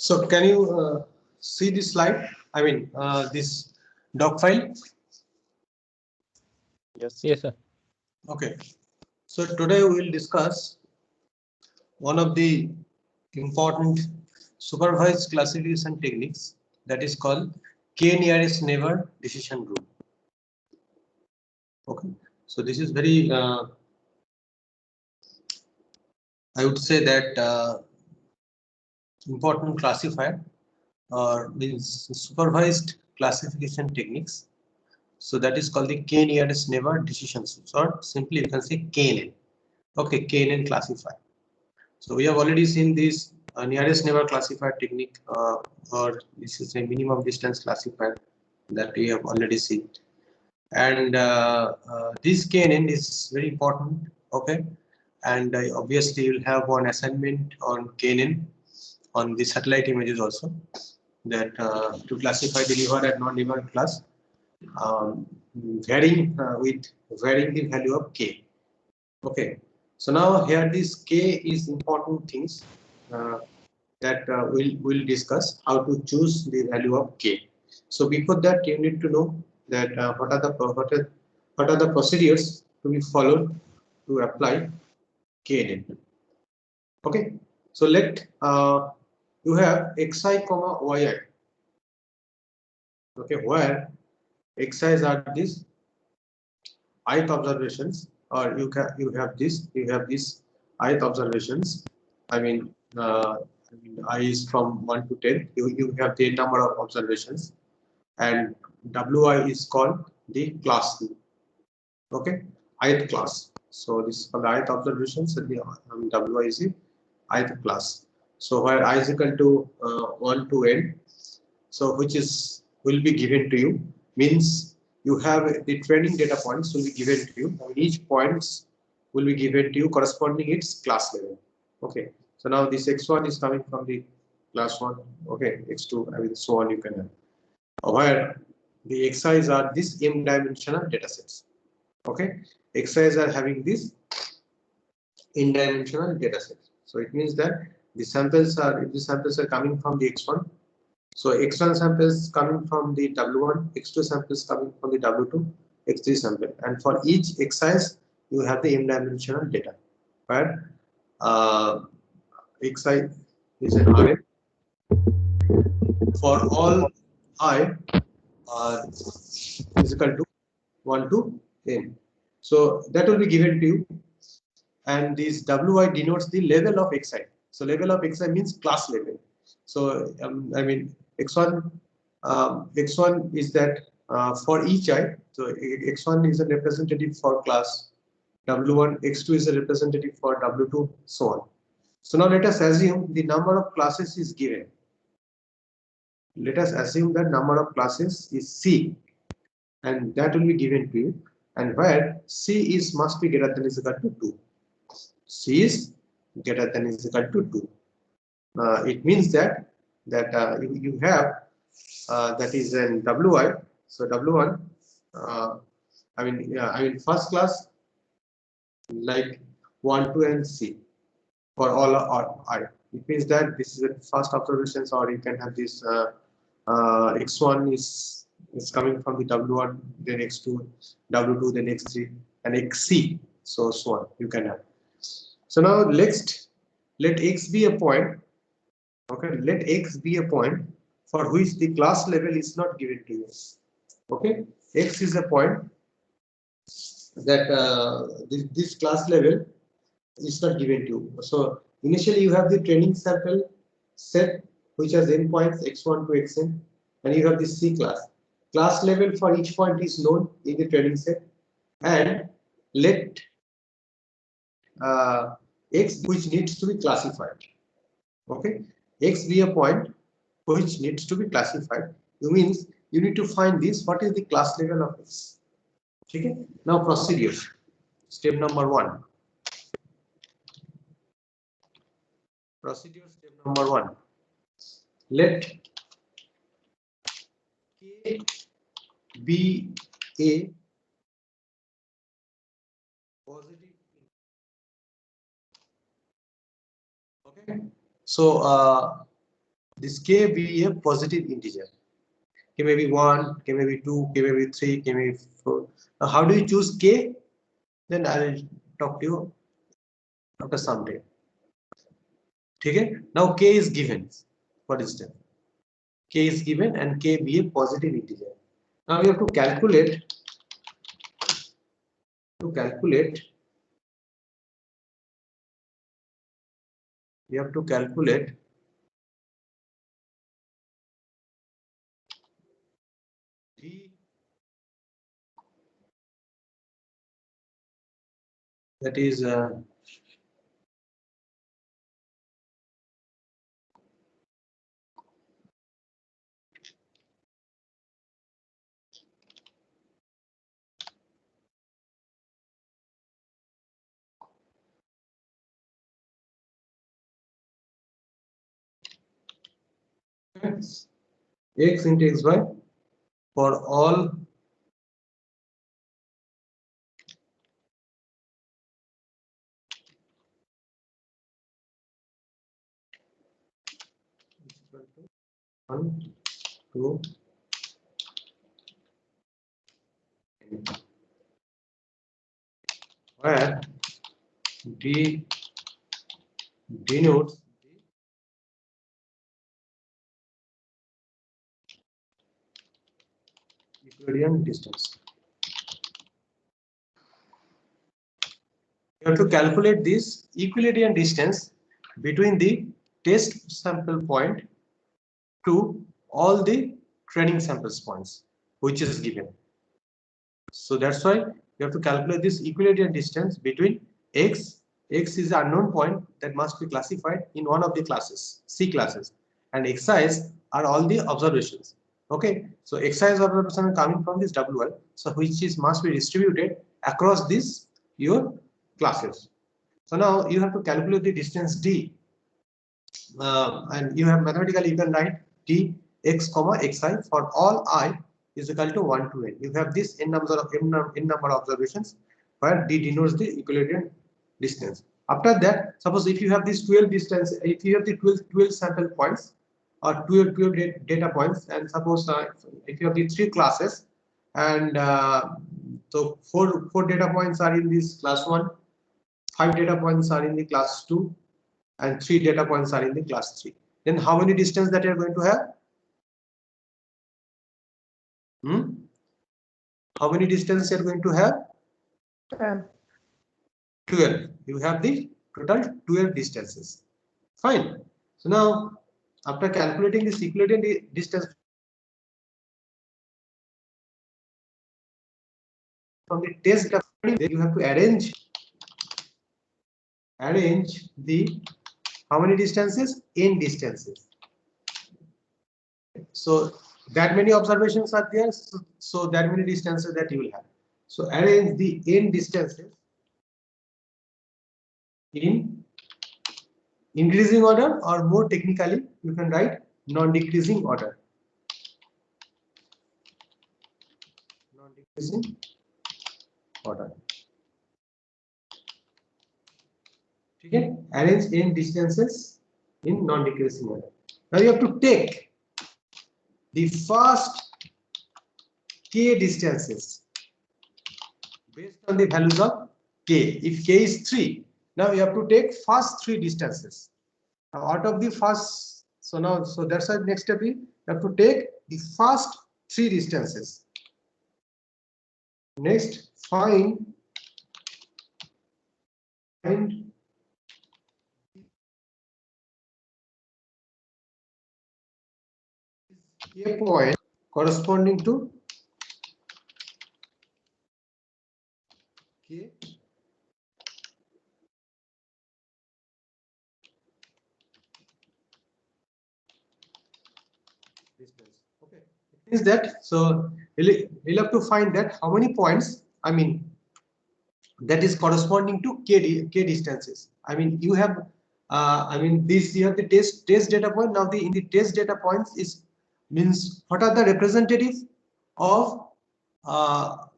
So can you see this slide? I mean this doc file. Yes. Yes, sir. Okay. So today we will discuss one of the important supervised classification techniques that is called K nearest neighbor decision group. Okay. So this is very I would say that important classifier or means supervised classification techniques. So that is called the K nearest neighbor decision groups, or simply you can say KNN. Okay, KNN classifier. So we have already seen this nearest neighbor classifier technique, or this is a minimum distance classifier that we have already seen. And this KNN is very important. Okay, and obviously you'll have one assignment on KNN on the satellite images also, that to classify the liver and non-liver class, varying with varying the value of K. Okay, so now here this K is important things that we'll discuss how to choose the value of K. So before that, you need to know that what are the procedures to be followed to apply KNN. Okay, so let you have xi comma yi. Okay, where xi's are these ith observations, or you have this ith observations. I mean I is from 1 to 10. You have the number of observations, and wi is called the class. Okay, ith class. So this is called ith observations, and the wi is the ith class. So where I is equal to 1 to n, so which is will be given to you, means you have the training data points will be given to you, and each points will be given to you corresponding its class level. Okay, so now this x1 is coming from the class 1. Okay, x2, I mean so on, you can have where the xi's are this m dimensional data sets. Okay, xi's are having this n dimensional data set. So it means that the samples are, if the samples are coming from the x1, so x1 samples coming from the W1, x2 samples coming from the W2, x3 sample, and for each xi you have the m-dimensional data, where xi is an Rn for all I is equal to 1 to n. So that will be given to you, and this Wi denotes the level of xi. So level of xi means class level. So I mean x1 x1 is that for each I. So x1 is a representative for class W1, x2 is a representative for W2, so on. So now let us assume the number of classes is given. Let us assume that number of classes is C, and that will be given to you, and where C is must be greater than is equal to 2. C is greater than is equal to 2. It means that you have that is an Wi. So W1, I mean first class like 1, 2, and C for all I. It means that this is the first observations, or you can have this x1 is coming from the W1, then x2, W2, then x3, and xc, so on. You can have. So now let x be a point. Okay, let x be a point for which the class level is not given to you. Okay, x is a point that this class level is not given to you. So initially you have the training sample set which has endpoints x1 to xn, and you have the C class. Class level for each point is known in the training set, and let x which needs to be classified. Okay, x be a point which needs to be classified. You means you need to find this, what is the class level of x. Okay, now procedure. Step number 1. Procedure step number 1. Let K be a positive. Okay, so this k be a positive integer. K may be 1, k may be 2, k may be 3, k may be 4. Now how do you choose k? Then I will talk to you after some day. Okay? Now k is given, for instance. K is given and k be a positive integer. Now we have to calculate we have to calculate d, that is x into xy for all one, two, where d denotes the Euclidean distance. You have to calculate this Euclidean distance between the test sample point to all the training samples points which is given. So that's why you have to calculate this Euclidean distance between x. X is an unknown point that must be classified in one of the classes, C classes, and xi's are all the observations. Okay, so xi's observations are coming from this WL, so which is must be distributed across this your classes. So now you have to calculate the distance d, and you have mathematically you can write d x comma xi for all I is equal to 1 to n. You have this n number of observations where d denotes the Euclidean distance. After that, suppose if you have this 12 distance, if you have the 12 sample points or 12 data points, and suppose if you have the 3 classes, and so four data points are in this class 1, 5 data points are in the class 2, and 3 data points are in the class 3. Then how many distance that you are going to have? How many distance you are going to have? 12. You have the total 12 distances. Fine. So now, after calculating this Euclidean distance from the test data, you have to arrange the how many distances? N distances. So that many observations are there, so that many distances that you will have. So arrange the n distances in increasing order, or more technically you can write non-decreasing order. Non-decreasing order. Okay? Arrange n distances in non-decreasing order. Now you have to take the first k distances based on the values of k. If k is 3, now you have to take first 3 distances. Now out of the first, so that's why next step is you have to take the first 3 distances. Next, find a point corresponding to k distance. Okay, it means that so we'll have to find that how many points, I mean, that is corresponding to k distances. I mean, you have I mean, this you have the test data point. Now the in the test data points is means what are the representatives of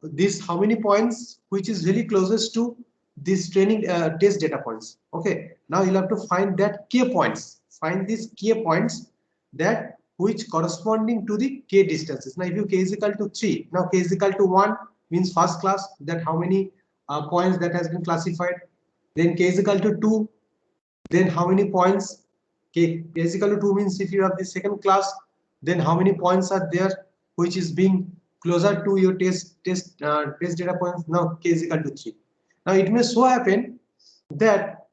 this, how many points which is really closest to this training test data points. Okay, now you'll have to find that k points, find these k points that which corresponding to the k distances. Now if you k is equal to 3, now k is equal to 1 means first class, that how many points that has been classified. Then k is equal to 2, then how many points. K is equal to 2 means if you have the second class, then how many points are there which is being closer to your test data points. Now k is equal to 3. Now it may so happen that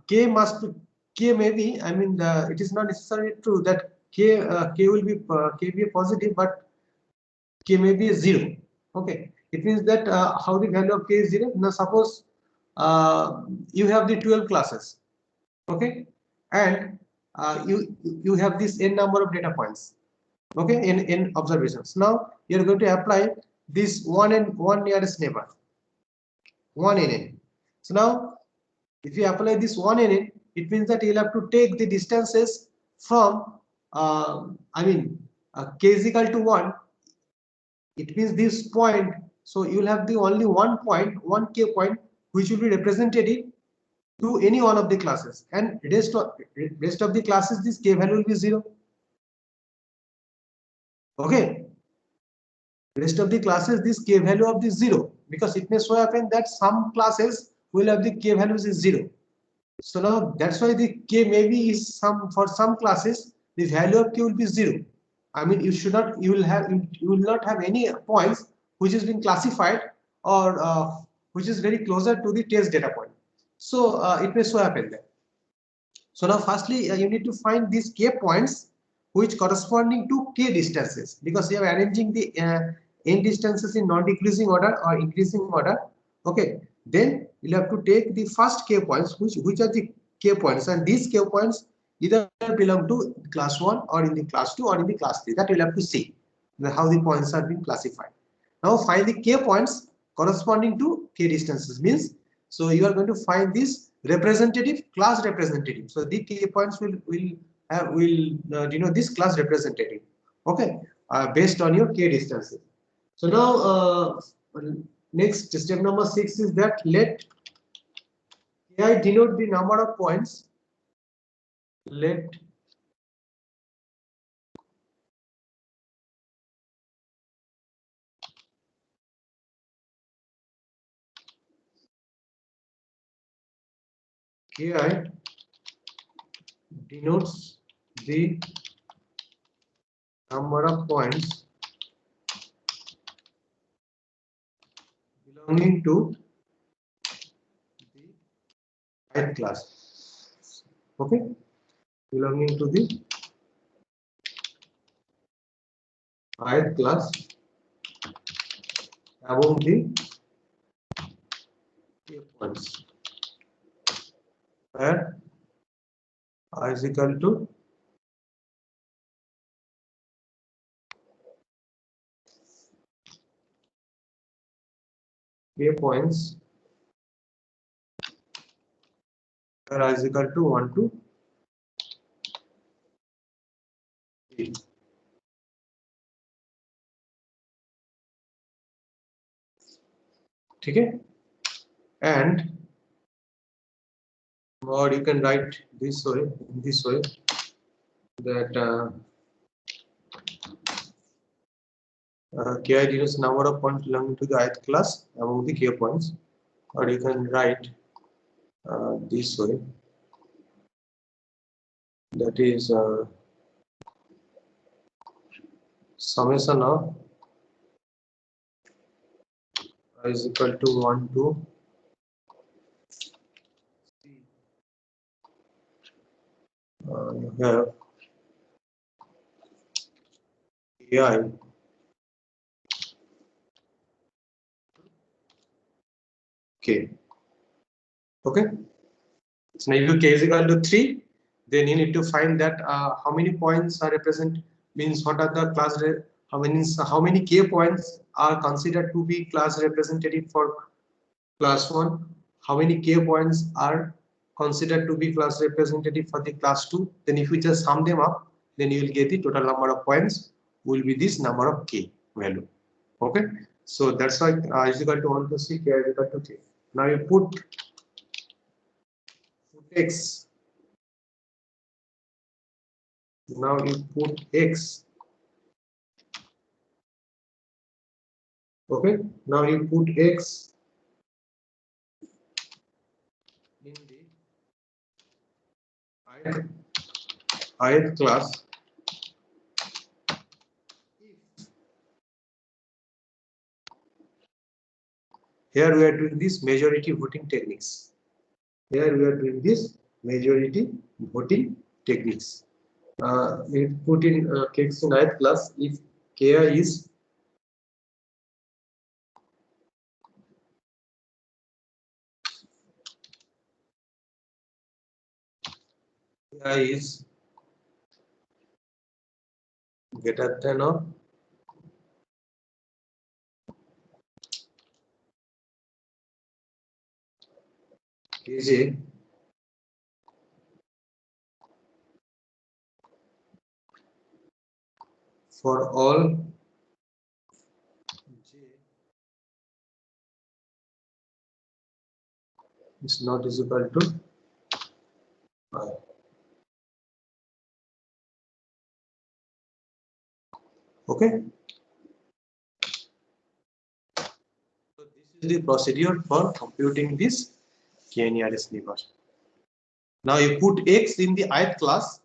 k must be, k may be, I mean it is not necessarily true that k will be k be a positive, but k may be a 0. Okay, it means that how the value of k is 0. Now suppose you have the 12 classes, okay, and you have this n number of data points, okay, in observations. Now you are going to apply this one nearest neighbor, 1 n. So now if you apply this 1 n, it means that you'll have to take the distances from I mean k is equal to 1. It means this point, so you will have the only one point, one k point, which will be representative to any one of the classes, and rest of the classes this k value will be 0. Okay, rest of the classes this k value of the 0, because it may so happen that some classes will have the k values is 0. So now that's why the k maybe is some, for some classes the value of k will be 0. I mean you should not, you will not have any points which has been classified or which is very closer to the test data point. So it may so happen that. So now firstly you need to find these k points which corresponding to k distances, because you are arranging the n distances in non-decreasing order or increasing order. Okay, then you have to take the first k points, which are the k points, and these k points either belong to class 1 or in the class 2 or in the class 3. That you'll have to see how the points are being classified. Now find the k points corresponding to k distances means, so you are going to find this representative class representative. So the k points will denote this class representative. Okay, based on your k distances. So now next step number 6 is that let ki denote the number of points. Let ki denotes the number of points belonging to the ith class. Okay, belonging to the ith class among the k points, where I is equal to k points, where I is equal to 1 to 3. Okay, and or you can write this way, in this way, that ki denotes number of points belonging to the ith class among the k points, or you can write this way, that is summation of I is equal to 1 to you have ki k. Okay, so now if k is equal to 3, then you need to find that how many points are represent, means what are the class how many k points are considered to be class representative for class 1, how many k points are considered to be class representative for the class 2. Then if you just sum them up, then you will get the total number of points will be this number of k value. Okay, so that's why is equal to 1 plus c, k is equal to k. Now you put x Now you put x. Okay, now you put x in the ith class. Here we are doing this majority voting techniques. Here we are doing this majority voting techniques. We put in kx in ith class if ki is greater than or kj for all j is not is equal to I. Okay. So this is the procedure for computing this k-nearest neighbor. Now you put x in the ith class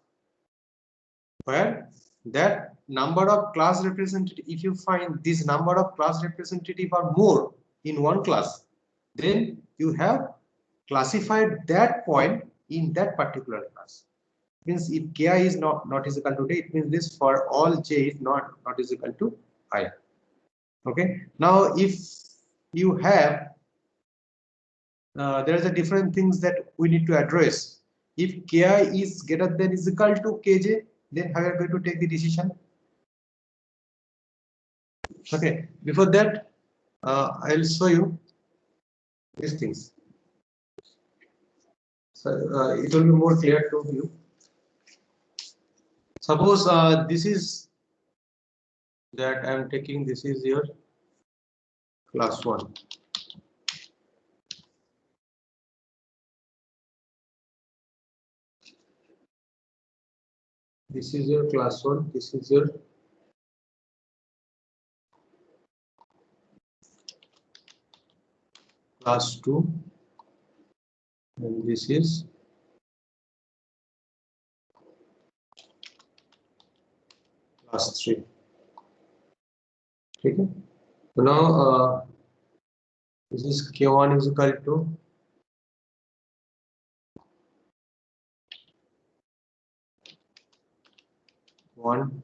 where that number of class representative, if you find this number of class representative are more in one class, then you have classified that point in that particular class. Means if ki is not is equal to j, it means this for all j is not is equal to I. Okay. Now if you have there is a different things that we need to address. If ki is greater than is equal to kj, then how are you going to take the decision? Okay, before that, I'll show you these things. So it will be more clear to you. Suppose this is that I am taking, this is your class 1. This is your class 1, this is your class 2, and this is class 3. Okay. So now this is k1 is equal to 1,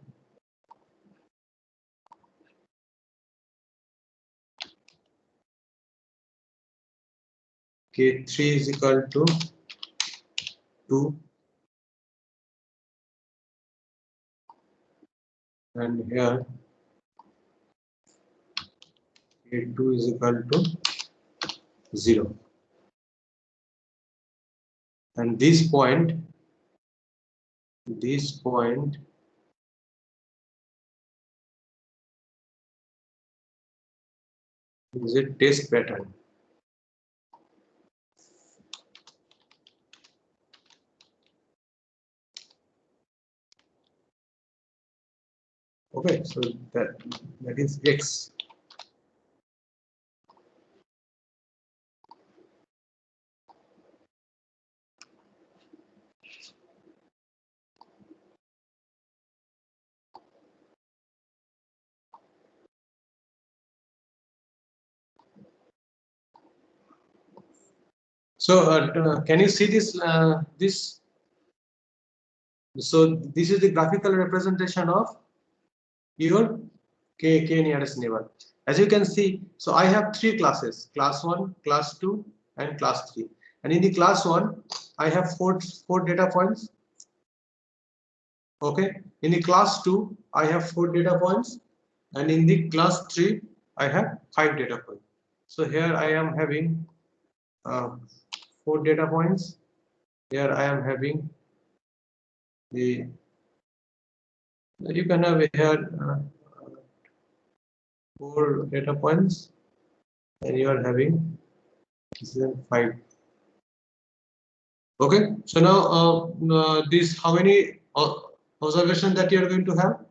k3 is equal to 2, and here k2 is equal to 0. And this point is a test pattern. Okay, so that is x. So can you see this? This. So this is the graphical representation of your k nearest neighbor. As you can see, so I have 3 classes: class 1, class 2, and class 3. And in the class 1, I have four data points. Okay. In the class 2, I have 4 data points, and in the class 3, I have 5 data points. So here I am having 4 data points. Here I am having the, you can have here 4 data points, and you are having 5. Okay, so now this how many observation that you are going to have?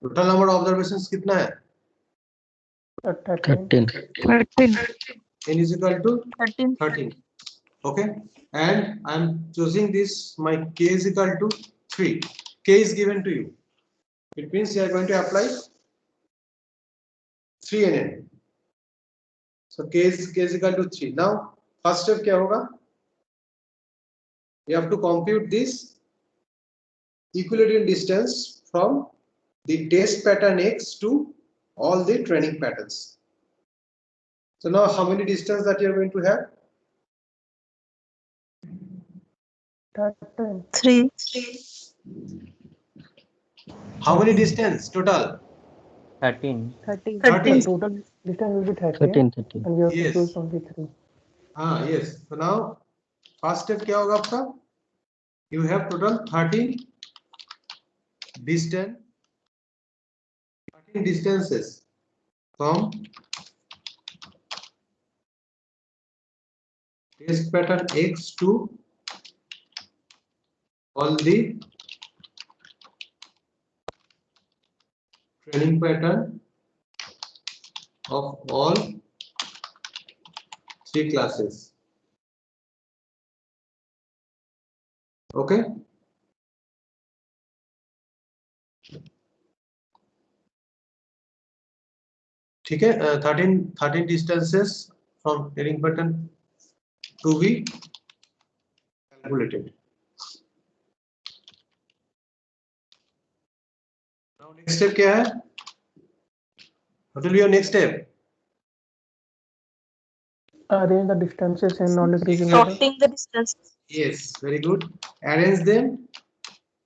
Total number of observations कितना है? 13. N is equal to 13. 13. Okay, and I'm choosing this. My k is equal to 3. K is given to you. It means you are going to apply 3 NN. So k is equal to 3. Now first step क्या होगा? You have to compute this equilibrium distance from the test pattern X to all the training patterns. So now how many distance that you are going to have? 3. How many distance total? 13. 13. Total distance will be 13. 13. And we have to Yes. choose only 3. Yes. So now first step क्या होगा आपका? You have total 13 distances from test pattern X to all the training pattern of all 3 classes. Okay. ठीक है, 13 distances from training pattern to be calculated. Now next step क्या है? What will be your next step? Arrange the distances in non-decreasing order. Sorting the distance. Yes, very good. Arrange them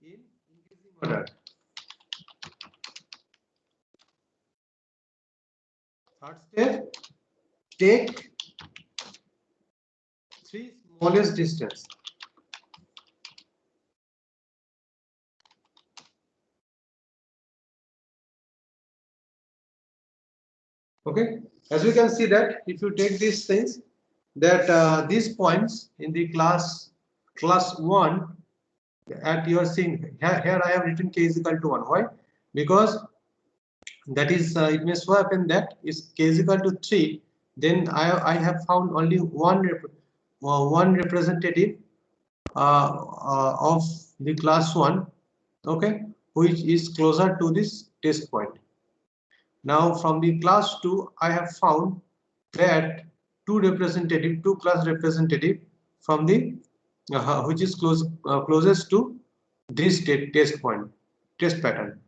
in increasing order. Third step, take 3 smallest distance. Okay, as we can see that if you take these things, that these points in the class 1 at your seeing here I have written k is equal to 1. Why? Because that is it may so happen that is k is equal to 3, then I have found only one representative of the class 1, okay, which is closer to this test point. Now from the class 2 I have found that two class representative from the which is closest to this test pattern.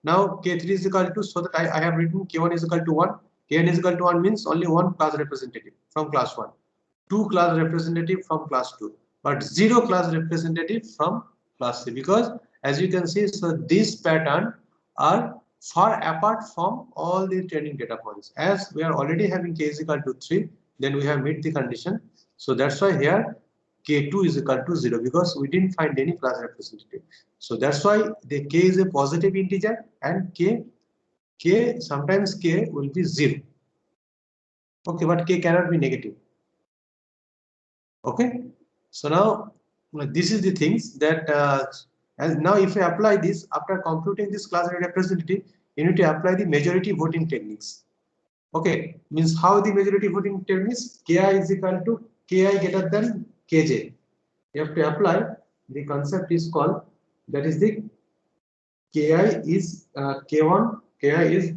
Now k3 is equal to, so that I have written k1 is equal to 1. Kn is equal to 1 means only one class representative from class 1, 2 class representative from class 2, but 0 class representative from class 3, because as you can see, so these pattern are far apart from all the training data points. As we are already having k is equal to 3, then we have met the condition. So that's why here k2 is equal to 0, because we didn't find any class representative. So that's why the k is a positive integer, and k sometimes k will be 0. Okay, but k cannot be negative. Okay, so now this is the things that as now if you apply this after computing this class representative, you need to apply the majority voting techniques. Okay, means how the majority voting techniques? Ki is equal to ki greater than kj. You have to apply the concept is called, that is the ki is k1, ki is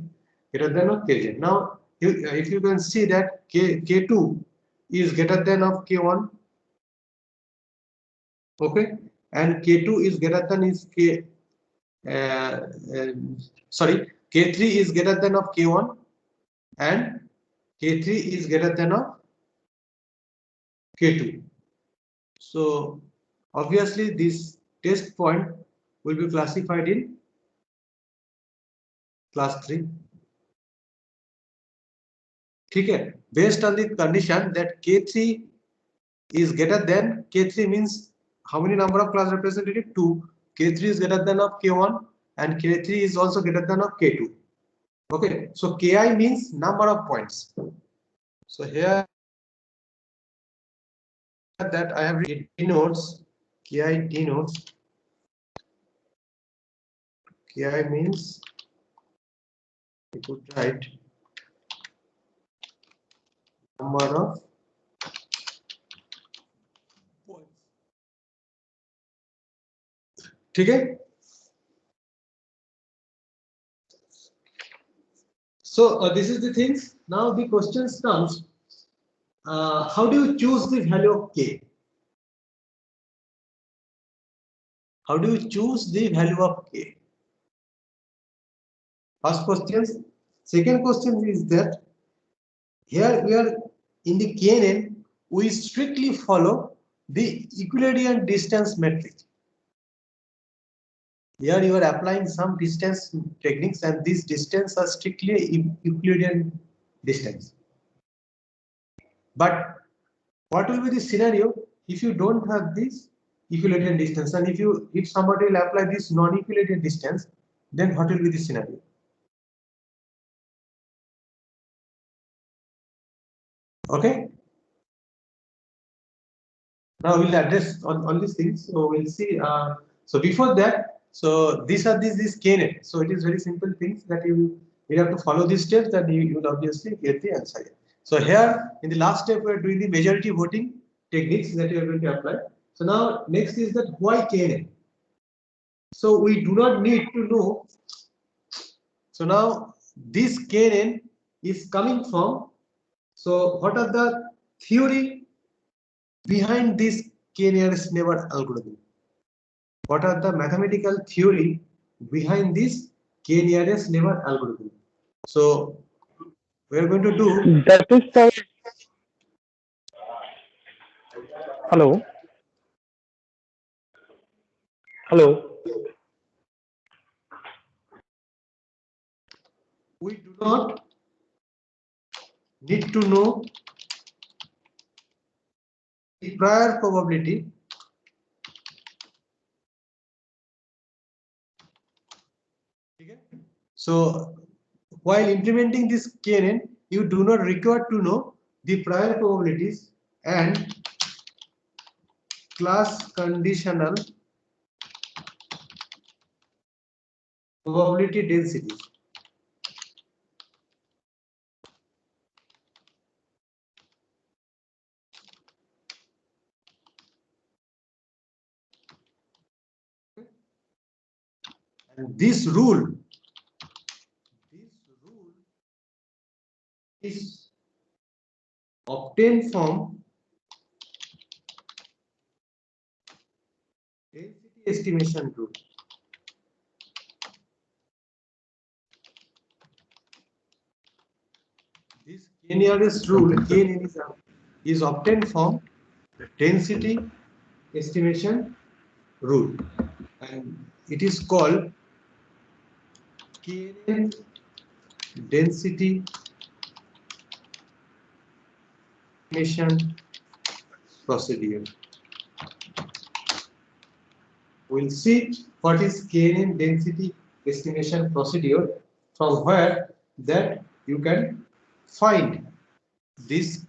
greater than of kj. Now if you can see that k2 is greater than of k1, okay, and k2 is greater than is k3 is greater than of k1, and k3 is greater than of k2. So obviously this test point will be classified in class 3. Okay, based on the condition that k3 is greater than, k3 means how many number of class representative? 2. K3 is greater than of k1, and k3 is also greater than of k2. Okay, so ki means number of points. So here that I have written denotes, ki denotes, ki means we could write number of points. Okay. So this is the things. Now the questions comes. How do you choose the value of k? How do you choose the value of k? First question. Second question is that here we are in the KNN, we strictly follow the Euclidean distance metric. Here you are applying some distance techniques, and these distance are strictly Euclidean distance. But what will be the scenario if you don't have this Euclidean distance, and if somebody will apply this non-Euclidean distance, then what will be the scenario? Okay. Now we'll address on these things. So we'll see. So before that, so these are this KNN. So it is very simple things that you have to follow these steps, and you will obviously get the answer. So here in the last step we are doing the majority voting techniques that you are going to apply. So now next is that why KNN. So we do not need to know. So now this KNN is coming from. So what are the theory behind this k-nearest neighbor algorithm? What are the mathematical theory behind this k-nearest neighbor algorithm? So we are going to do. That is the. Hello. Hello. We do not need to know the prior probability so while implementing this KNN, you do not require to know the prior probabilities and class conditional probability densities. And this rule is obtained from density estimation rule. This k-nearest rule KNN is obtained from the density estimation rule, and it is called KNN density estimation procedure. We'll see what is KNN density estimation procedure, from where that you can find this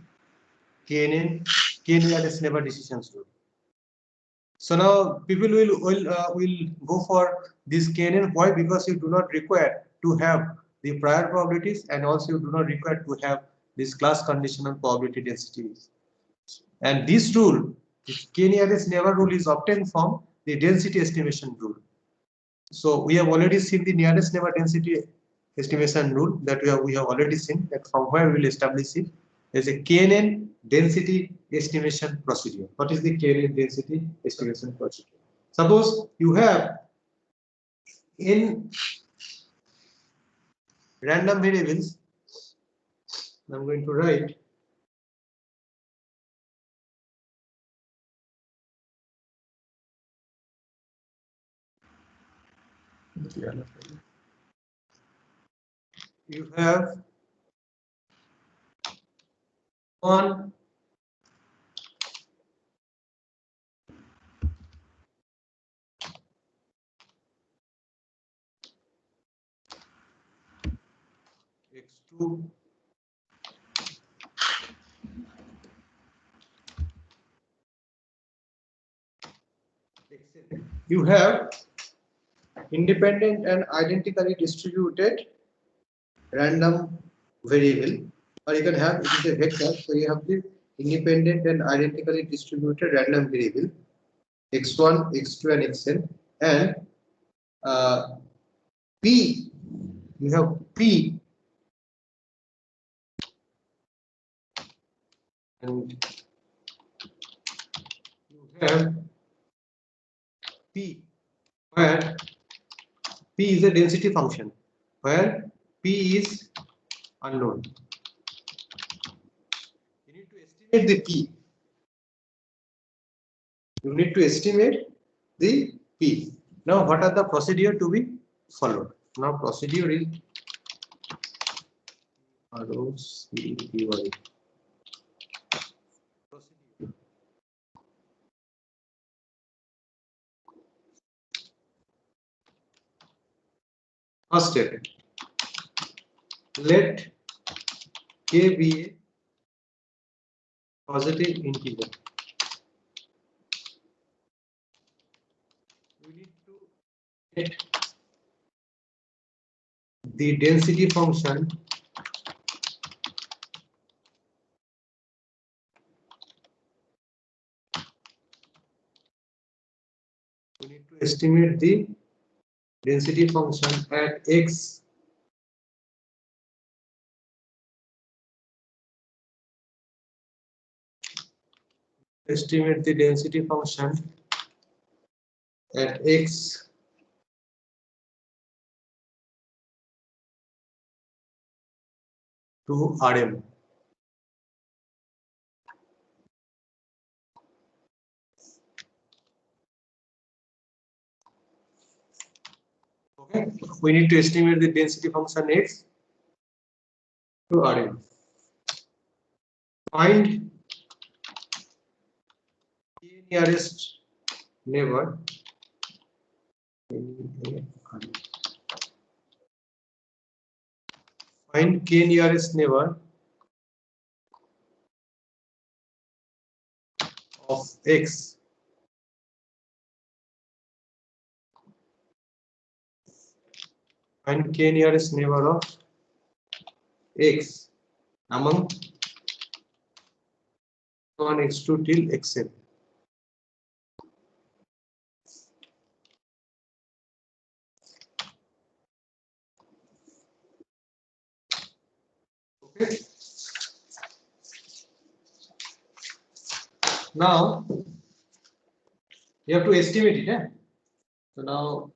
KNN k-nearest neighbor decisions rule. So now people will go for this KNN. Why? Because you do not require to have the prior probabilities, and also you do not require to have this class conditional probability densities. And this rule, this k-nearest neighbor rule, is obtained from the density estimation rule. So we have already seen the nearest neighbor density estimation rule that we have already seen, that from where we will establish it as a KNN density estimation procedure. What is the KNN density estimation procedure? Suppose you have in random variables, I'm going to write you have one x2 . you have independent and identically distributed random variable, or you can have it is a vector. So you have the independent and identically distributed random variable x1, x2, and xn, and p. You have p, and you have p, where p is a density function, where p is unknown. You need to estimate the p. You need to estimate the p. Now, what are the procedure to be followed? Now, procedure is ROCDY. Procedure. First step, let k be a positive integer. We need to get the density function we need to estimate the density function at x estimate the density function at x to Rm. Okay, we need to estimate the density function x to Rm. Find k nearest neighbor. Find k nearest neighbor of x find k nearest neighbor of x among x1, x2 till xn. Okay. Now you have to estimate it. So now,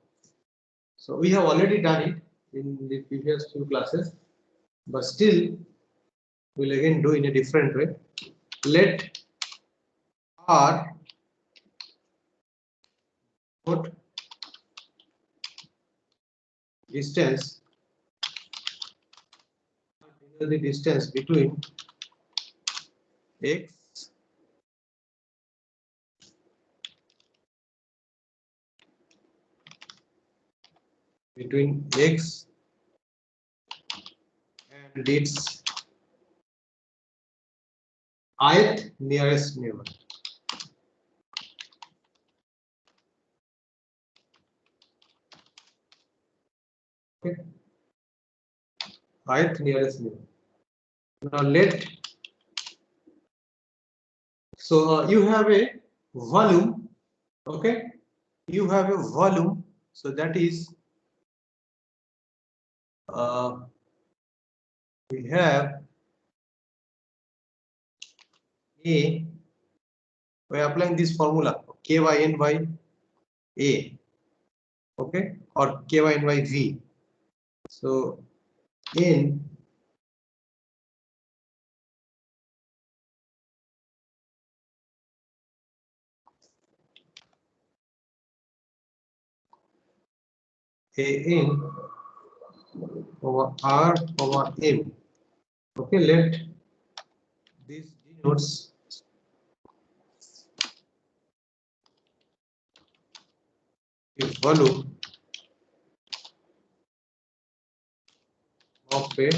so we have already done it in the previous few classes, but still we'll again do in a different way. Let R denote distance, the distance between x and its ith nearest neighbor. Okay. Ith nearest neighbor. Now let, so you have a volume. Okay, you have a volume, so that is we have a, by applying this formula k by n by a, okay, or k by n by v. So n a n over r over m. Okay, let this denotes the volume of a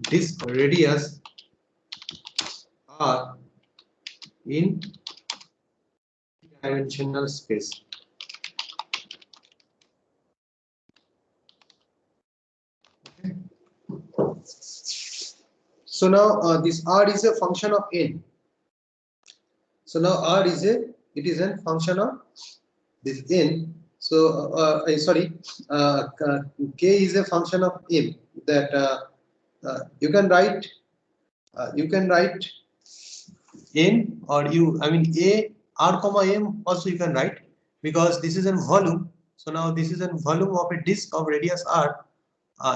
disk radius r in dimensional space. Okay. So now this R is a function of n. So now R is a function of this n. So sorry, k is a function of m. That you can write n, or a r comma m also you can write, because this is a volume. So now this is a volume of a disk of radius r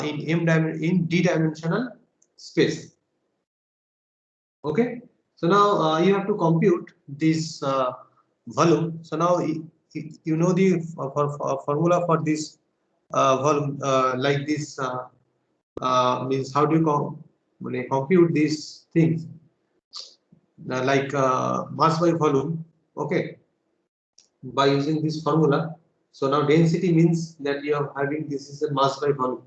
in d dimensional space. Okay. So now you have to compute this volume. So now you know the formula for this volume, like this means how do you compute these things, like mass by volume. Okay, by using this formula. So now density means that you are having, this is a mass by volume.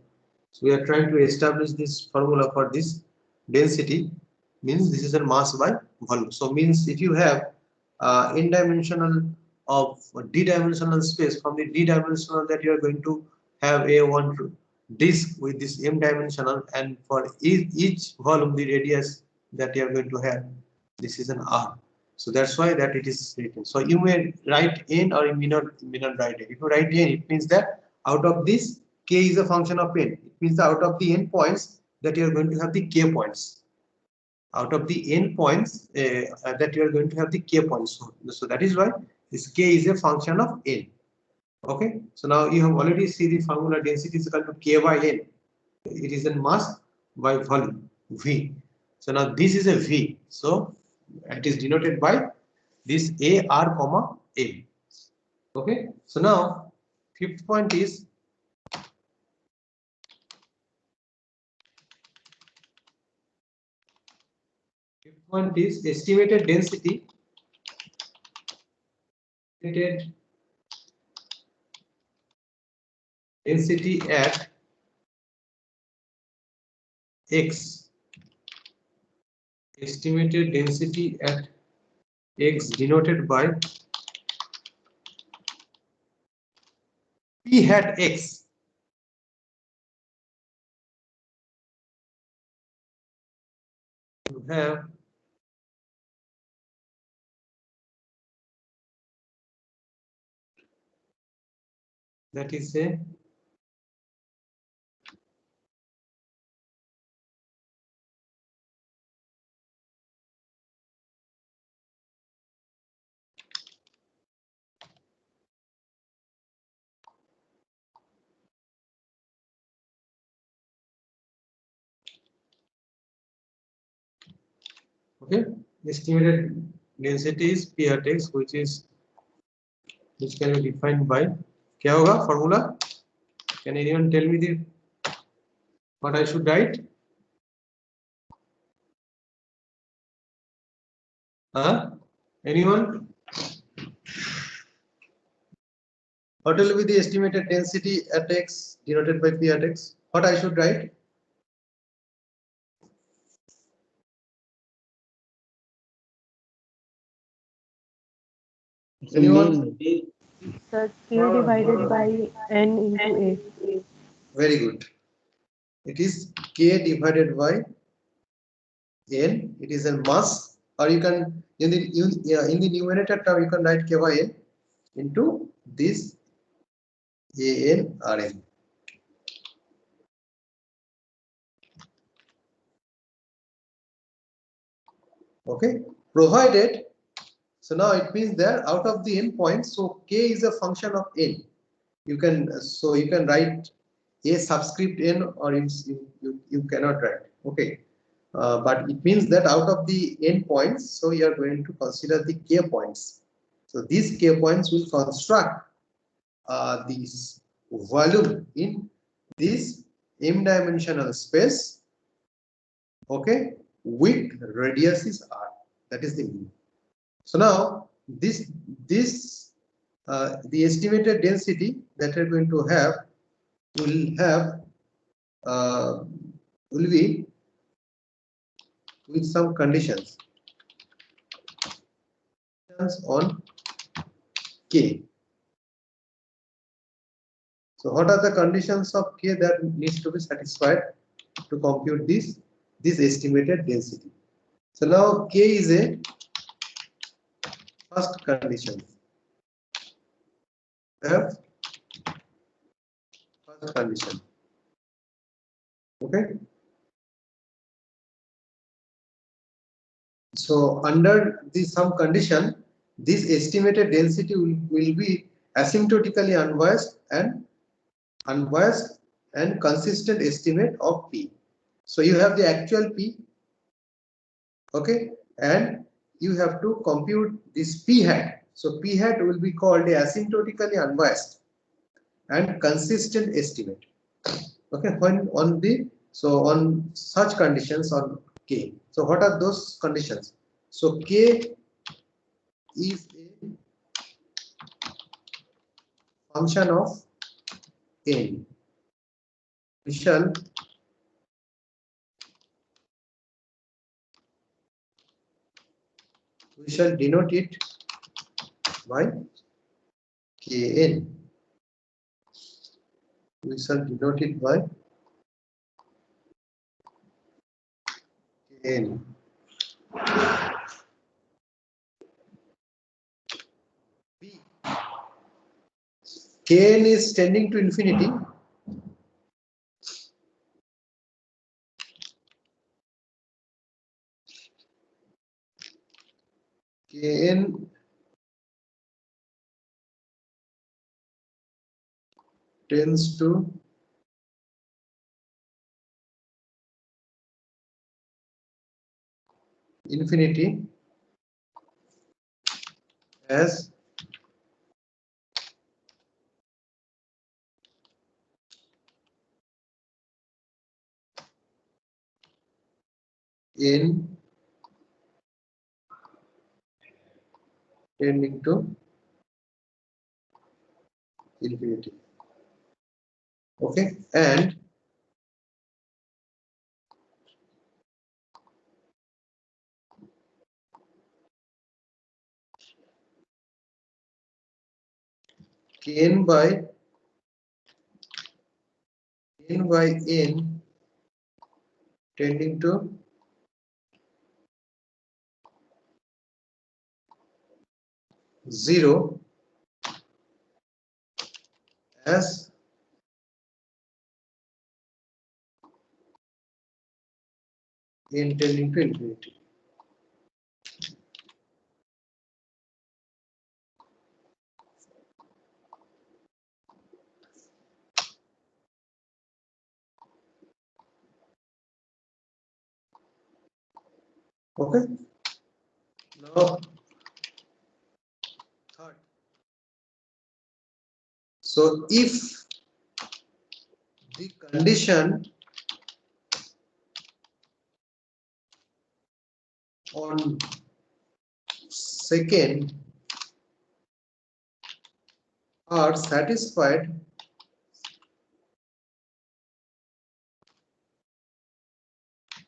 So we are trying to establish this formula for this density, means this is a mass by volume. So means if you have n dimensional of d dimensional space, from the d dimensional that you are going to have a one disk with this m dimensional, and for each volume the radius that you are going to have, this is an r. So that's why that it is written. So you may write n, or you may not write it. If you write n, it means that out of this k is a function of n. It means that out of the n points that you are going to have the k points. Out of the n points that you are going to have the k points. So that is why this k is a function of n. Okay. So now you have already seen the formula, density is equal to k by n. It is in mass by volume, v. So now this is a v. So it is denoted by this a r comma m. Okay. So now fifth point is estimated density. Density at x. Estimated density at x denoted by p hat x. You have that is a okay. Estimated density is p hat x, which can be defined by क्या होगा formula? Can anyone tell me the what I should write? Anyone? What will be the estimated density at x denoted by p at x? What I should write? Anyone? Sir, K divided by N into A. Very good. It is K divided by N. It is a mass, or you can in the numerator term you can write K by N into this AN Rn. Okay, provided. So now it means that out of the n points, so K is a function of n. You can write a subscript n, or you cannot write. Okay, but it means that out of the n points, so you are going to consider the k points. So these k points will construct this volume in this m dimensional space. Okay, with radius is r. That is the mean. So now this the estimated density that we're going to have will be with some conditions on K. So what are the conditions of K that needs to be satisfied to compute this estimated density? So now K is a first condition. We have first condition. Okay. So under this some condition, this estimated density will be asymptotically unbiased and consistent estimate of P. So you have the actual P, okay, and you have to compute this P hat. So P hat will be called a asymptotically unbiased and consistent estimate. Okay, when on such conditions on K. So what are those conditions? So K is a function of N. We shall denote it by Kn. We shall denote it by Kn. P. Kn is tending to infinity. Kn tends to infinity as N tending to infinity. Okay, and Kn by N tending to zero as N tending to infinity. Okay. Now third. So if the condition on second are satisfied,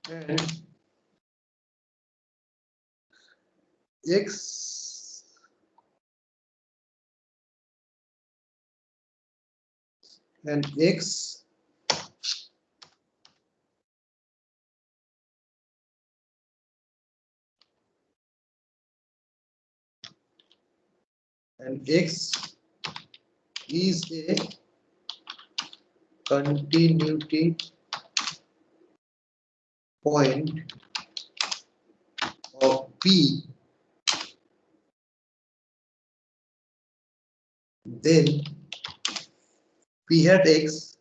and x and x is a continuity point of P, then P hat x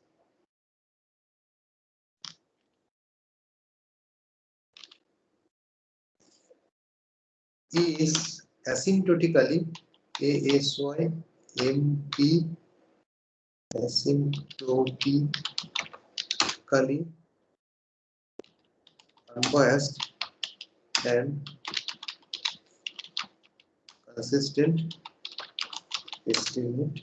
is asymptotically ASY MP asymptotically unbiased and consistent estimate.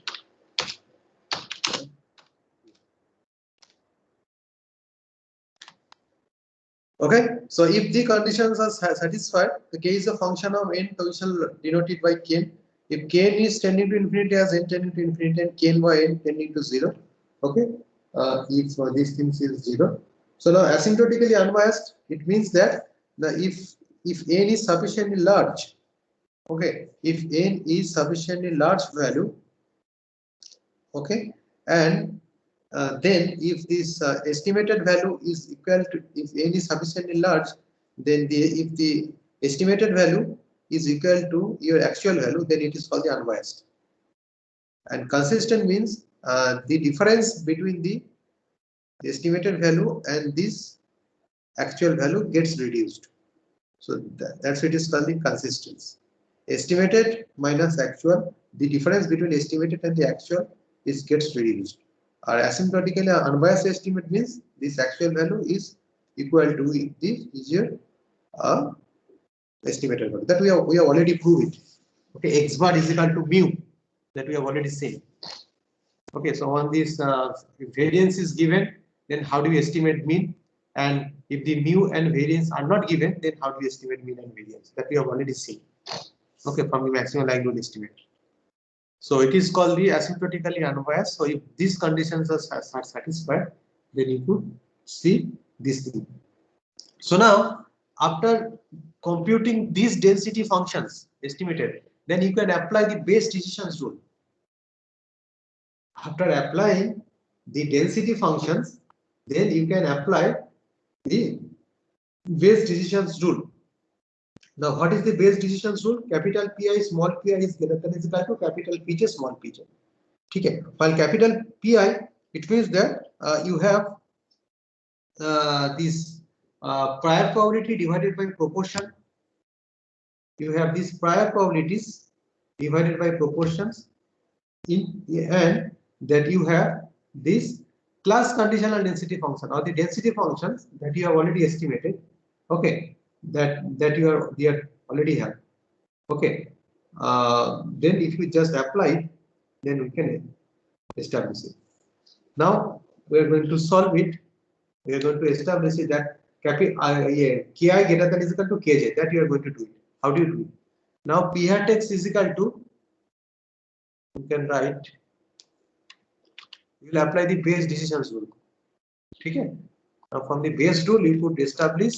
Okay, so if the conditions are satisfied, the K is a function of N, so we shall denote it by Kn. If kn is tending to infinity as n tending to infinity and kn by n tending to 0, okay, if these things is 0. So now asymptotically unbiased, it means that if n is sufficiently large, okay, if n is sufficiently large value, okay, and then if this estimated value is equal to, if n is sufficiently large, then if the estimated value is equal to your actual value, then it is called the unbiased. And consistent means the difference between the estimated value and this actual value gets reduced. So that's it is called the consistency. Estimated minus actual, the difference between estimated and the actual is gets reduced. Our asymptotically unbiased estimate means this actual value is equal to the your estimated value. That we have already proved it. Okay, x bar is equal to mu, that we have already seen. Okay, so on this if variance is given, then how do we estimate mean? And if the mu and variance are not given, then how do we estimate mean and variance? That we have already seen. Okay, from the maximum likelihood estimate. So it is called the asymptotically unbiased. So if these conditions are satisfied, then you could see this thing. So now, after computing these density functions estimated, then you can apply the Bayes decisions rule. After applying the density functions, then you can apply the Bayes decisions rule. Now, what is the Bayes decisions rule? Capital Pi small pi is greater than is equal to capital Pj small pj. Okay. While capital Pi, it means that you have this prior probability divided by proportion. You have these prior probabilities divided by proportions, and that you have this class conditional density function or the density functions that you have already estimated. Okay, that you are already have. Okay, then if you just apply it, then we can establish it. Now we are going to solve it. We are going to establish it that ki greater than is equal to kj. That you are going to do it. How do you do it? Now p hat x is equal to, you can write, you will apply the Bayes decisions rule. Okay. Now from the Bayes rule, you could establish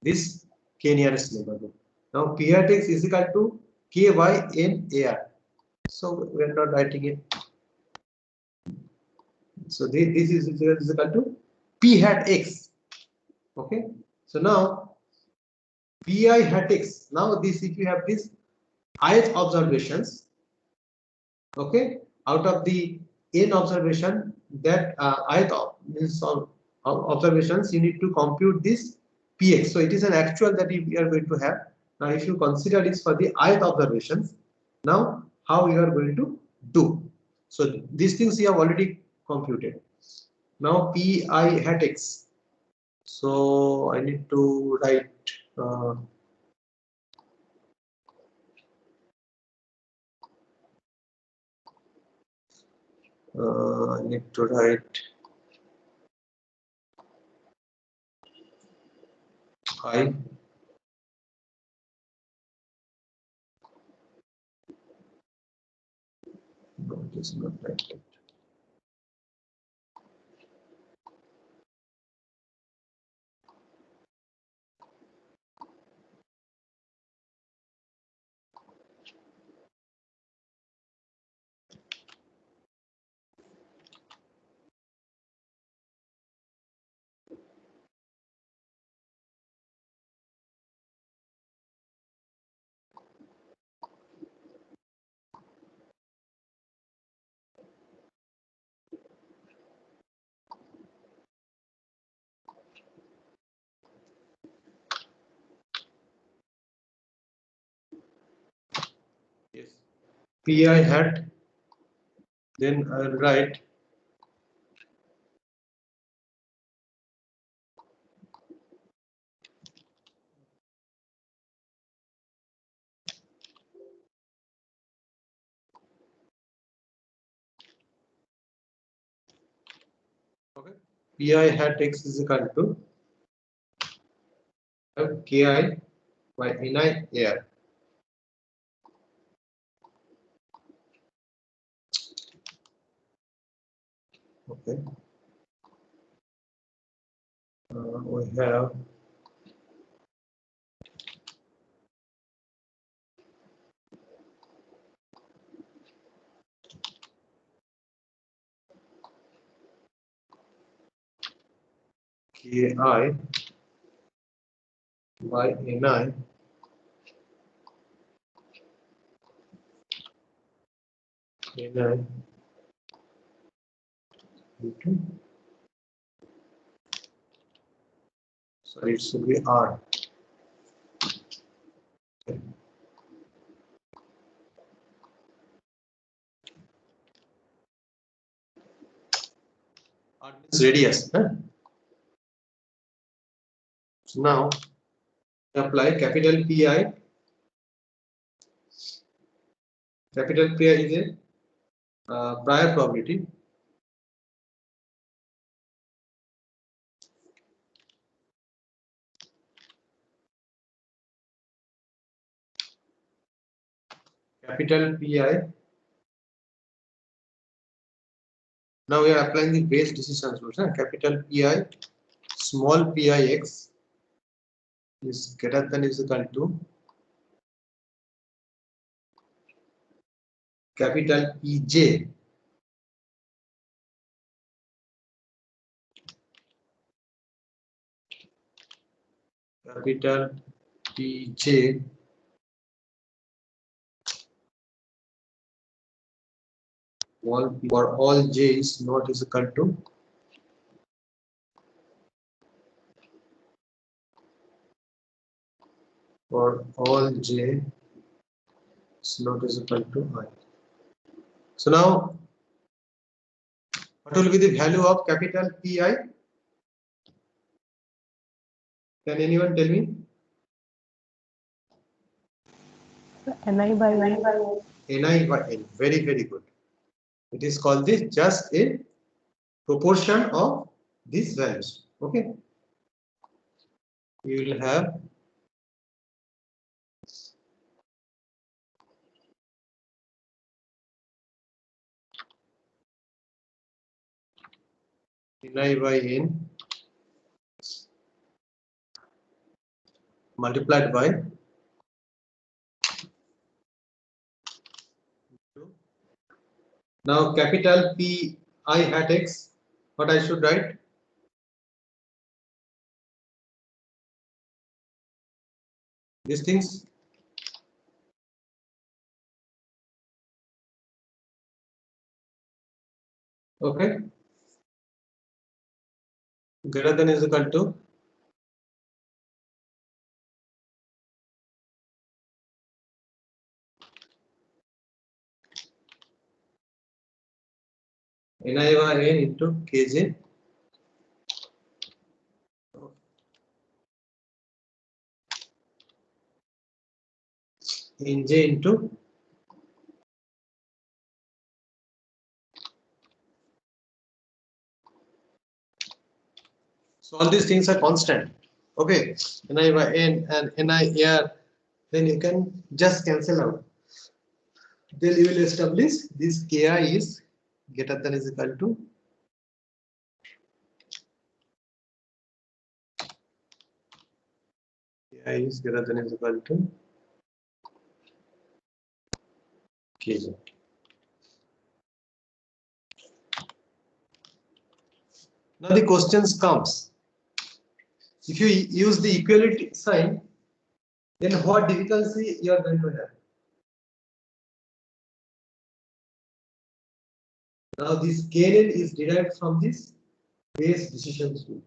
this k nearest neighborhood. Now p hat x is equal to k by n ar. So we are not writing it. So this is equal to p hat x. Okay. So now pi hat x. Now this, if you have this ith observations, okay, out of the n observation, that ith means observations, you need to compute this px. So it is an actual that we are going to have. Now if you consider this for the ith observations, now how you are going to do? So these things you have already computed. Now pi hat x. So I need to write I need to write I. No, it is not like that. Yes. Pi hat. Then I'll write okay. Pi hat x is equal to ki by ni air. Okay. We have Ki by Ni into, sorry, it should be R. R means radius. Huh? So now apply capital Pi. Capital Pi is a prior probability. Capital Pi. Now we are applying the base decision rules. Capital Pi, small pix is greater than is equal to capital Pj. Capital Pj for all j is not is equal to for all j is not is equal to I. So now what will be the value of capital Pi? Can anyone tell me? Ni by N. Ni by n. Very, very good. It is called this just a proportion of these values. Okay. We will have Ni by n multiplied by now capital P I hat x. What I should write? These things. Okay. Greater than is equal to Ni by n into Kj. In j into so all these things are constant. Okay, Ni by n and Ni here, then you can just cancel out. Then you will establish this Ki is greater than is equal to Ki is greater than is equal to Kj. Now the questions comes. If you use the equality sign, then what difficulty you are going to have? Now this KNN is derived from this base decision rule.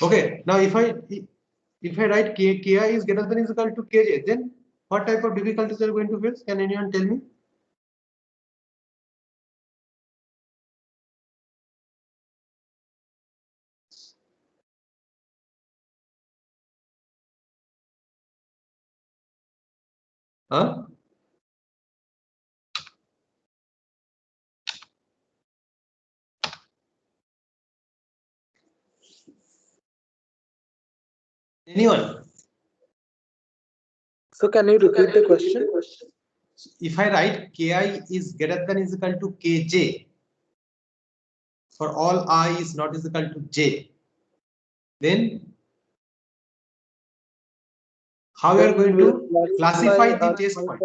Okay, now if I write Ki is greater than is equal to Kj, then what type of difficulties are going to face? Can anyone tell me? Huh? Anyone? So can you repeat the question? If I write ki is greater than is equal to kj for all I is not is equal to j, then how we are going to classify the test point?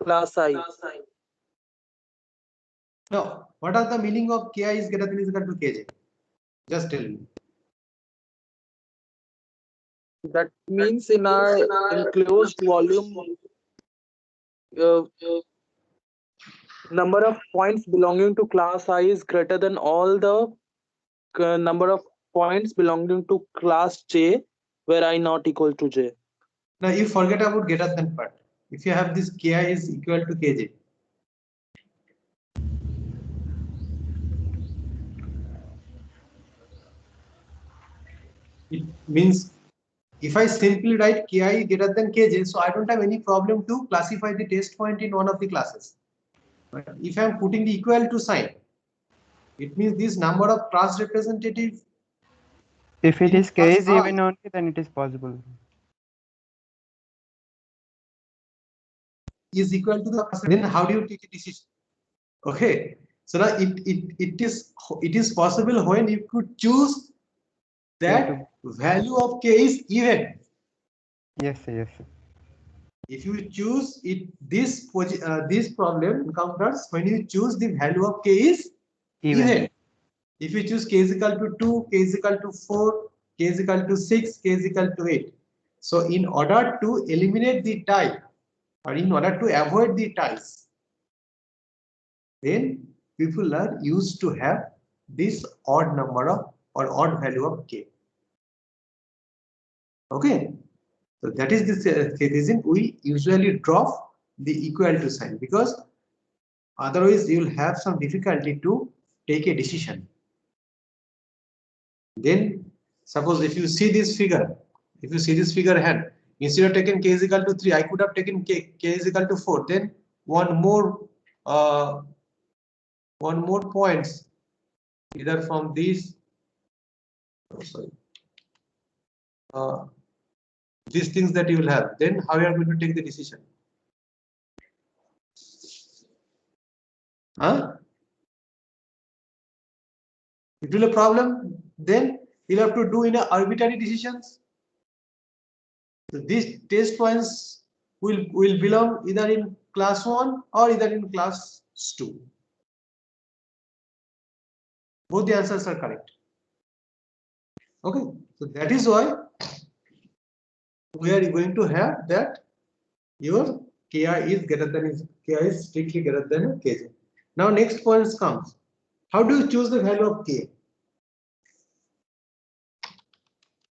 Class I. No, what are the meaning of ki is greater than is equal to kj? Just tell me. That means in our enclosed volume, number of points belonging to class I is greater than all the number of points belonging to class J, where I not equal to J. Now you forget about greater than part. If you have this ki is equal to kj, it means if I simply write ki greater than kj, so I don't have any problem to classify the test point in one of the classes. But if I am putting the equal to sign, it means this number of class representative. If it in is k class is I even only, then it is possible. is equal to the person, then how do you take a decision? Okay, so now it is possible when you could choose that value of k is even. Yes, yes. If you choose it, this problem encounters when you choose the value of k is even. If you choose k is equal to 2, k is equal to 4, k is equal to 6, k is equal to 8. So in order to eliminate the tie, or in order to avoid the ties, then people are used to have this odd number of or odd value of k. Okay, so that is the reason we usually drop the equal to sign, because otherwise you will have some difficulty to take a decision. Then suppose if you see this figure, hand, instead of taking k is equal to 3, I could have taken k is equal to 4. Then one more points, either from these, these things that you will have. Then how you are going to take the decision? It will be a problem. Then you'll have to do in a arbitrary decisions. So these test points will belong either in class 1 or either in class 2. Both the answers are correct. Okay, so that is why we are going to have that your ki is greater than ki is strictly greater than kj. Now next point comes. How do you choose the value of k?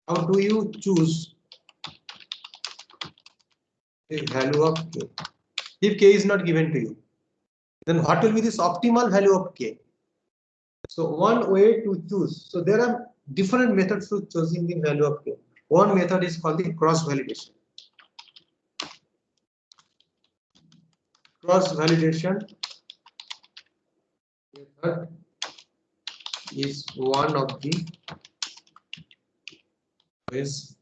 How do you choose the value of k? If k is not given to you, then what will be this optimal value of k? So one way to choose. So there are different methods to choosing the value of k. One method is called the cross validation. Cross validation method is one of the ways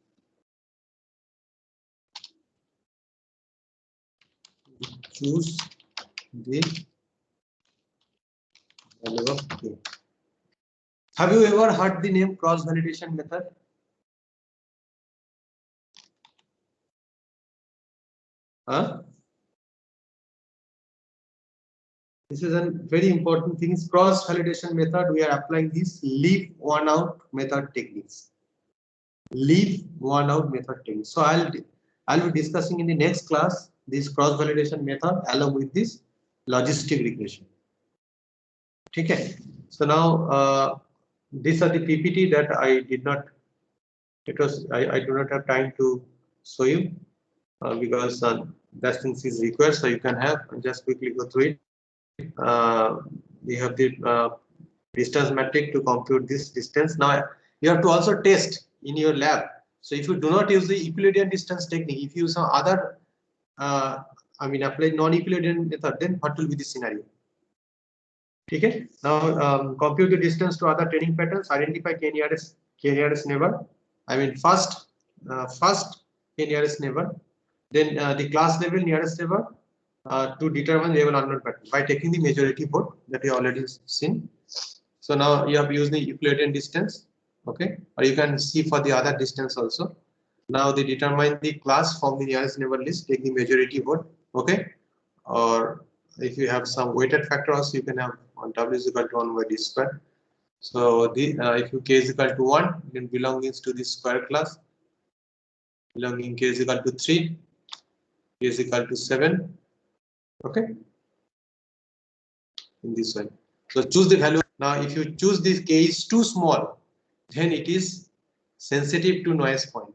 to choose the value of k. Have you ever heard the name cross validation method? This is a very important thing. Is cross validation method. We are applying this leave one out method techniques. Leave one out method techniques. So I'll be discussing in the next class this cross validation method along with this logistic regression. Okay. So now these are the PPT that I did not. It was I do not have time to show you because that things is required. So you can have just quickly go through it. We have the distance metric to compute this distance. Now you have to also test in your lab. So if you do not use the Euclidean distance technique, if you use some other, apply non-Euclidean method, then what will be the scenario? Okay. Now compute the distance to other training patterns. Identify k-nearest neighbor. First first a nearest neighbor, then the class level nearest neighbor to determine level unknown pattern by taking the majority vote that we already seen. So now you have used the Euclidean distance, okay, or you can see for the other distance also. Now they determine the class from the nearest neighbor list, take the majority vote, okay, or if you have some weighted factor also, you can have on W is equal to 1 by D square. So the if you K is equal to 1, then belongings to the square class, belonging K is equal to 3, K is equal to 7, okay, in this way. So choose the value. Now if you choose this K is too small, then it is sensitive to noise point,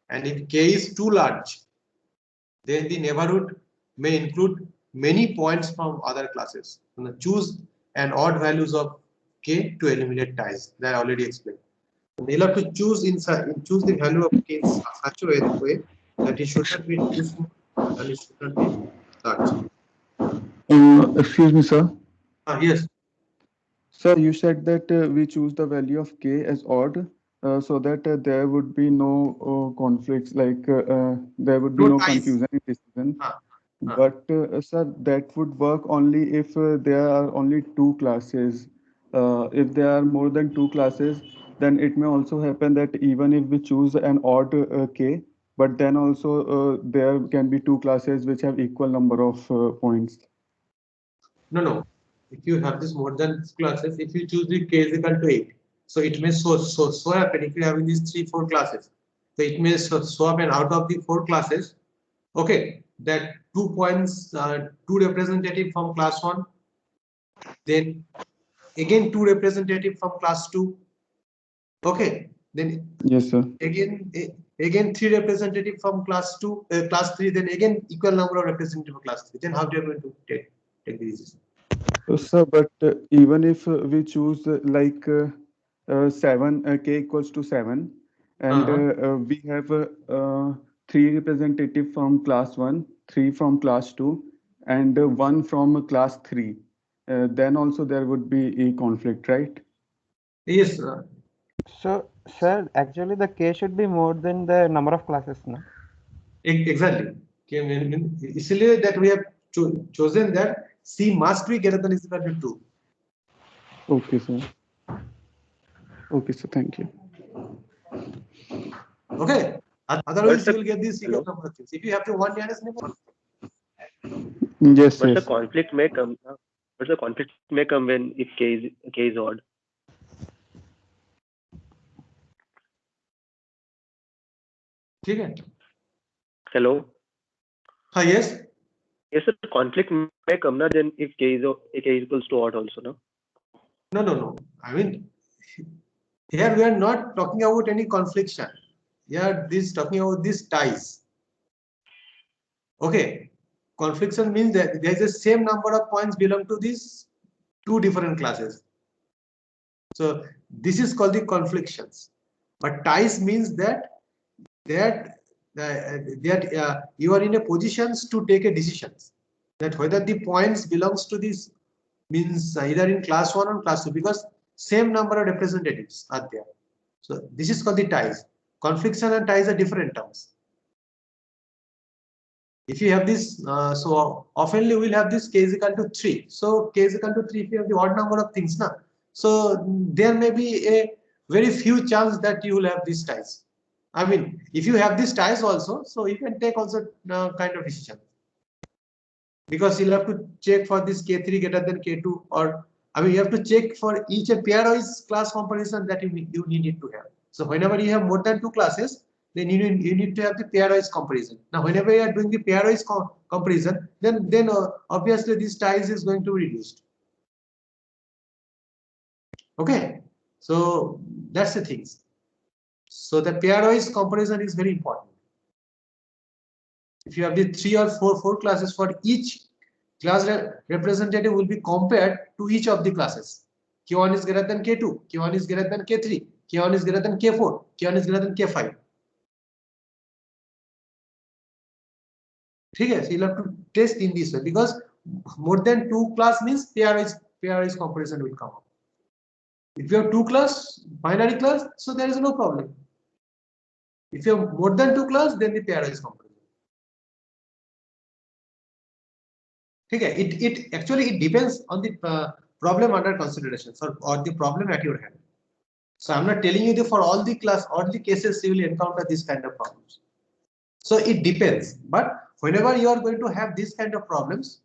and if K is too large, then the neighborhood may include many points from other classes. Now choose an odd values of K to eliminate ties. That I already explained. You'll have to choose choose the value of K in such a way that it should not be too small and it should not be large. Excuse me, sir. Yes. Sir, you said that we choose the value of k as odd, so that there would be no conflicts, like there would be No no ties. confusion in decision. Ah, ah. But sir, that would work only if there are only two classes. If there are more than two classes, then it may also happen that even if we choose an odd k, but then also there can be two classes which have equal number of points. No. If you have this more than classes, if you choose the K is equal to 8, so it may so happen if you have these 3-4 classes. So it may so happen out of the 4 classes, okay, that 2 points, 2 representative from class 1, then again 2 representative from class 2, okay, then Yes, sir. again 3 representative from class 2, class 3, then again equal number of representative of class 3. Then how do you going to take the decision? Sir, but even if we choose 7, k equals to 7, and we have 3 representative from class 1, 3 from class 2, and 1 from class 3, then also there would be a conflict, right? Yes. So, sir, actually the K should be more than the number of classes, no? Exactly. इसलिए that we have chosen that C must be greater than or equal to 2. Okay, sir. Okay, sir. Thank you. Okay. Otherwise, you will get this sequence number of things. If you have to one nearest neighbor. Yes, But the yes. conflict may come. But the conflict may come when if K is odd. ठीक है. Hello. Yes. Yes, sir. Conflict may come na then if K is equals to odd also, no? No. I mean, here we are not talking about any confliction. Here, talking about these ties. Okay. Confliction means that there is the same number of points belong to these 2 different classes. So this is called the conflictions. But ties means that you are in a position to take a decision that whether the points belongs to this means either in class 1 or class 2, because same number of representatives are there. So this is called the ties. Confliction and ties are different terms. If you have this, so oftenly we will have this K is equal to 3. So K is equal to 3 if you have the odd number of things now. So there may be a very few chance that you will have these ties. I mean, if you have these ties also, so you can take also kind of decision. Because you'll have to check for this K3 greater than K2, or I mean you have to check for each a pairwise class comparison that you need it to have. So whenever you have more than 2 classes, then you need to have the pairwise comparison. Now whenever you are doing the pairwise comparison, then obviously this ties is going to be reduced. Okay, so that's the things. So the pairwise comparison is very important. If you have the 3 or 4 classes, for each class representative will be compared to each of the classes. K1 is greater than K2, K1 is greater than K3, K1 is greater than K4, K1 is greater than K5. Okay, so you'll have to test in this way, because more than 2 class means pairwise comparison will come up. If you have 2 class, binary class, so there is no problem. If you have more than 2 class, then the pairwise comparison. Okay, it actually depends on the problem under consideration, or the problem at your hand. So I'm not telling you that for all the cases you will encounter this kind of problems. So it depends, but whenever you are going to have this kind of problems,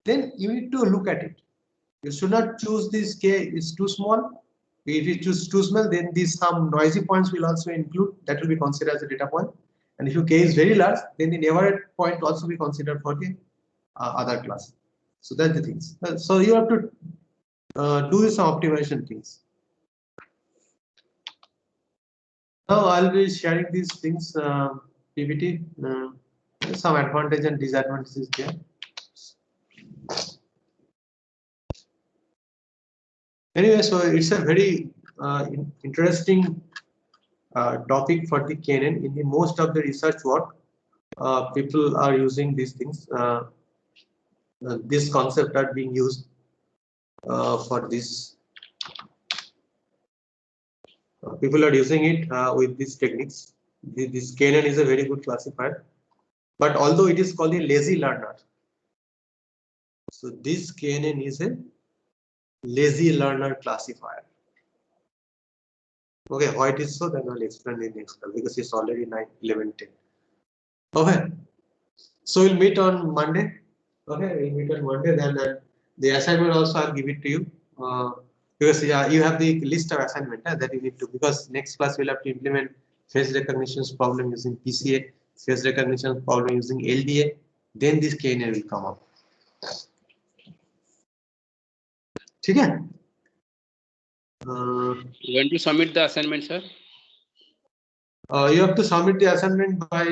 then you need to look at it. You should not choose this k is too small. If you choose too small, then these some noisy points will also include, that will be considered as a data point. And if your k is very large, then the neighborhood point also be considered for the other class. So that's the things. So you have to do some optimization things. Now I'll be sharing these things, PPT, some advantage and disadvantages there. Anyway, so it's a very interesting topic for the KNN. In the most of the research work, people are using these things. This concept are being used for this. People are using it with these techniques. This KNN is a very good classifier, but although it is called a lazy learner, so this KNN is a lazy learner classifier. Okay, why it is so, then I'll explain in next class, because it's already 9, 11, 10. Okay, so we'll meet on Monday. Okay, we'll meet on Monday. Then the assignment also I'll give it to you, because you have the list of assignment that you need to, because next class we'll have to implement face recognition problem using PCA, face recognition problem using LDA. Then this KNN will come up. Okay. When to submit the assignment, sir? You have to submit the assignment by,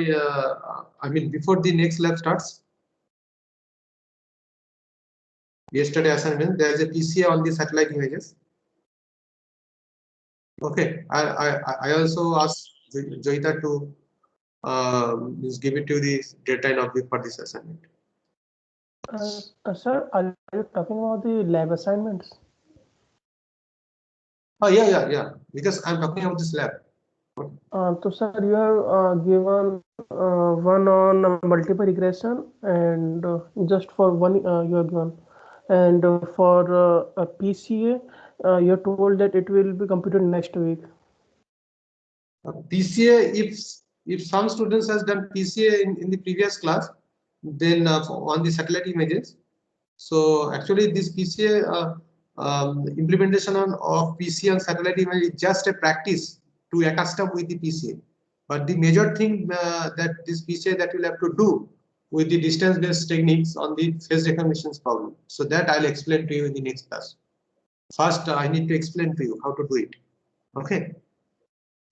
before the next lab starts. Yesterday assignment, there is a PCA on the satellite images. Okay, I also asked Joyita to just give it to the deadline of for this assignment. Sir, are you talking about the lab assignments? Oh yeah. Because I'm talking about this lab. So sir, you have given one on multiple regression, and just for one you have given, and for a PCA, you're told that it will be completed next week. PCA, if some students has done PCA in the previous class, then on the satellite images. So actually this PCA implementation of PCA on satellite image is just a practice to accustom with the PCA. But the major thing that this PCA that you'll have to do with the distance-based techniques on the face recognition problem. So that I'll explain to you in the next class. First, I need to explain to you how to do it. Okay.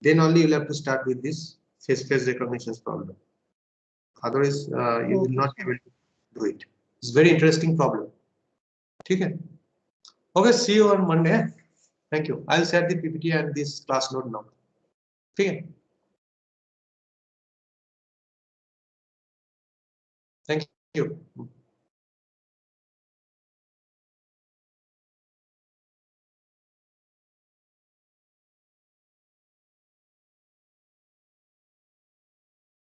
Then only you'll have to start with this face recognition problem. Otherwise, you will not be able to do it. It's a very interesting problem. Okay. Okay, see you on Monday. Thank you. I'll share the PPT and this class note now. Okay. Thank you.